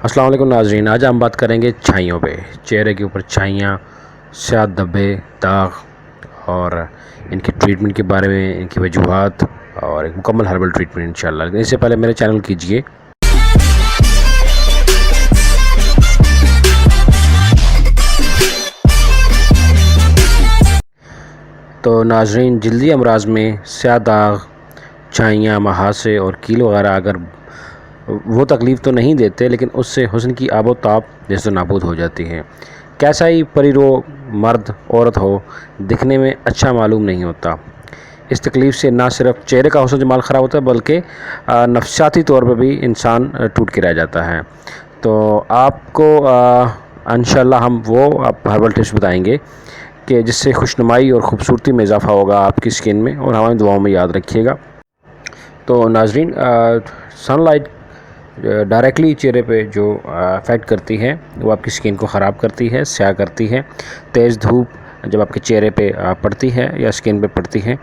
अस्सलाम वालेकुम नाज़रीन, आज हम बात करेंगे छाइयों पे। चेहरे के ऊपर छाइयाँ, स्याह धब्बे, दाग और इनकी ट्रीटमेंट के बारे में, इनकी वजूहात और एक मुकम्मल हर्बल ट्रीटमेंट इंशाल्लाह। लेकिन इससे पहले मेरे चैनल कीजिए तो नाज़रीन, जल्दी अमराज में स्याह दाग, छाइयाँ, महासे और कील वगैरह अगर वो तकलीफ़ तो नहीं देते, लेकिन उससे हुस्न की आबो ताब जैसे नाबूद हो जाती है। कैसा ही परिरो मर्द औरत हो, दिखने में अच्छा मालूम नहीं होता। इस तकलीफ़ से ना सिर्फ चेहरे का हुस्न जमाल ख़राब होता है, बल्कि नफसियाती तौर पर भी इंसान टूट के रह जाता है। तो आपको इंशाअल्लाह हम वो हर्बल टिप्स बताएंगे कि जिससे खुशनुमाई और ख़ूबसूरती में इजाफ़ा होगा आपकी स्किन में, और हमारी दुआओं में याद रखिएगा। तो नाज़रीन, सनलाइट डायरेक्टली चेहरे पे जो अफेक्ट करती है वो आपकी स्किन को ख़राब करती है, स्याह करती है। तेज़ धूप जब आपके चेहरे पे पड़ती है या स्किन पे पड़ती है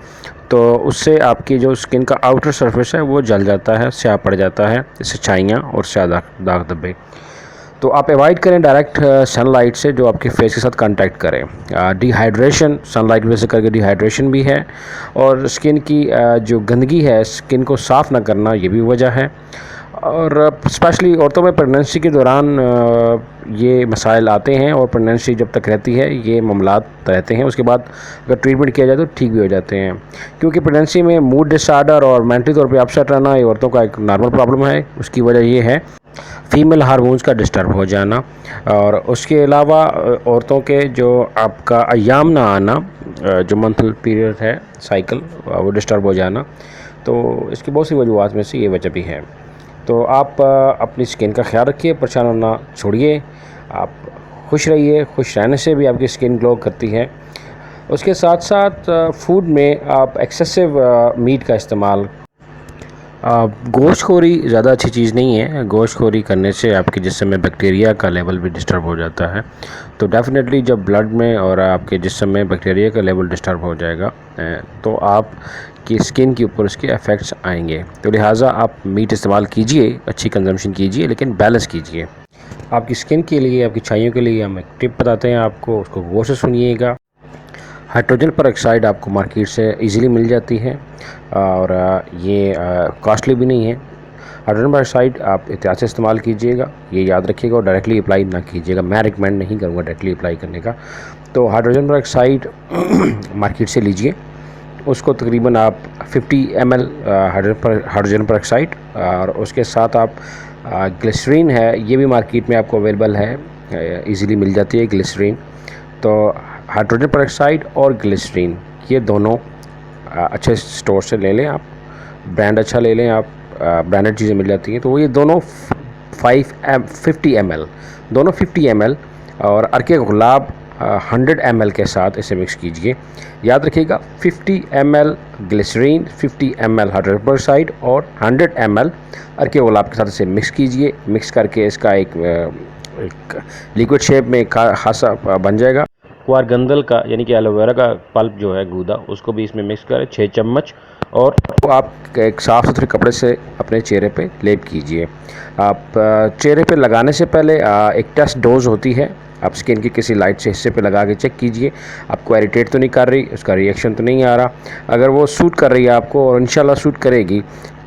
तो उससे आपकी जो स्किन का आउटर सरफेस है वो जल जाता है, स्याह पड़ जाता है, इससे छाइयाँ और स्याह दाग धब्बे। तो आप अवॉइड करें डायरेक्ट सनलाइट से जो आपके फेस के साथ कांटेक्ट करें। डिहाइड्रेशन, सनलाइट वजह से करके डिहाइड्रेशन भी है, और स्किन की जो गंदगी है, स्किन को साफ़ ना करना, ये भी वजह है। और स्पेशली औरतों में प्रेगनेंसी के दौरान ये मसाइल आते हैं, और प्रेगनेंसी जब तक रहती है ये मामलात रहते हैं। उसके बाद अगर ट्रीटमेंट किया जाए तो ठीक भी हो जाते हैं, क्योंकि प्रेगनेंसी में मूड डिसऑर्डर और मेंटली तौर पे अपसेट रहना ये औरतों का एक नॉर्मल प्रॉब्लम है। उसकी वजह ये है फ़ीमेल हार्मोन्स का डिस्टर्ब हो जाना, और उसके अलावा औरतों के जो आपका अय्याम ना आना, जो मंथल पीरियड है, साइकिल, वो डिस्टर्ब हो जाना। तो इसकी बहुत सी वजूहत में से ये वजह भी है। तो आप अपनी स्किन का ख्याल रखिए, परेशान होना छोड़िए, आप खुश रहिए। खुश रहने से भी आपकी स्किन ग्लो करती है। उसके साथ साथ फूड में आप एक्सेसिव मीट का इस्तेमाल, गोश्तखोरी ज़्यादा अच्छी चीज़ नहीं है। गोश्तखोरी करने से आपके जिस्म में बैक्टीरिया का लेवल भी डिस्टर्ब हो जाता है। तो डेफ़िनेटली जब ब्लड में और आपके जिस्म में बैक्टीरिया का लेवल डिस्टर्ब हो जाएगा तो आप की स्किन के ऊपर उसके इफ़ेक्ट्स आएंगे। तो लिहाजा आप मीट इस्तेमाल कीजिए, अच्छी कंजम्पशन कीजिए, लेकिन बैलेंस कीजिए। आपकी स्किन के लिए, आपकी छाइयों के लिए हम एक टिप बताते हैं आपको, उसको गौर से सुनिएगा। हाइड्रोजन पेरोक्साइड आपको मार्केट से इजीली मिल जाती है, और ये कॉस्टली भी नहीं है। हाइड्रोजन पेरोक्साइड आप एहतियात से इस्तेमाल कीजिएगा, ये याद रखिएगा, और डायरेक्टली अप्लाई ना कीजिएगा। मैं रिकमेंड नहीं करूँगा डायरेक्टली अप्लाई करने का। तो हाइड्रोजन पेरोक्साइड मार्केट से लीजिए, उसको तकरीबन आप 50 ml हाइड्रोजन पेरोक्साइड, और उसके साथ आप ग्लिसरीन है, ये भी मार्केट में आपको अवेलेबल है, इजीली मिल जाती है ग्लिसरीन। तो हाइड्रोजन पेरोक्साइड और ग्लिसरीन, ये दोनों अच्छे स्टोर से ले लें आप, ब्रांड अच्छा ले लें आप, ब्रांडेड चीज़ें मिल जाती हैं। तो ये दोनों 50 ml, दोनों 50 ml, और अर्के गुलाब 100 ml के साथ इसे मिक्स कीजिए। याद रखिएगा, 50 ml glycerine, 50 ml hydrogen peroxide और 100 ml अर्के गुलाब के साथ इसे मिक्स कीजिए। मिक्स करके इसका एक लिक्विड शेप में खासा बन जाएगा। कुआरगंदल का यानी कि एलोवेरा का पल्प जो है, गूदा, उसको भी इसमें मिक्स करें 6 चम्मच, और आप एक साफ़ सुथरे कपड़े से अपने चेहरे पे लेप कीजिए। आप चेहरे पे लगाने से पहले एक टेस्ट डोज होती है, आप स्किन के किसी लाइट से हिस्से पे लगा के चेक कीजिए, आपको इरिटेट तो नहीं कर रही, उसका रिएक्शन तो नहीं आ रहा। अगर वो सूट कर रही है आपको, और इंशाल्लाह सूट करेगी,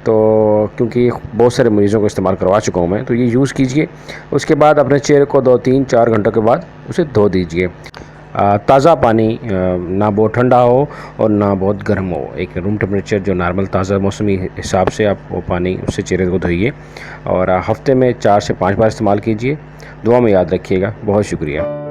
तो क्योंकि बहुत सारे मरीज़ों को इस्तेमाल करवा चुका हूँ मैं, तो ये यूज़ कीजिए। उसके बाद अपने चेहरे को 2-3-4 घंटों के बाद उसे धो दीजिए। ताज़ा पानी, ना बहुत ठंडा हो और ना बहुत गर्म हो, एक रूम टेम्परेचर जो नॉर्मल ताज़ा मौसमी हिसाब से आप वो पानी, उससे चेहरे को धोइए, और हफ़्ते में 4 से 5 बार इस्तेमाल कीजिए। दुआ में याद रखिएगा। बहुत शुक्रिया।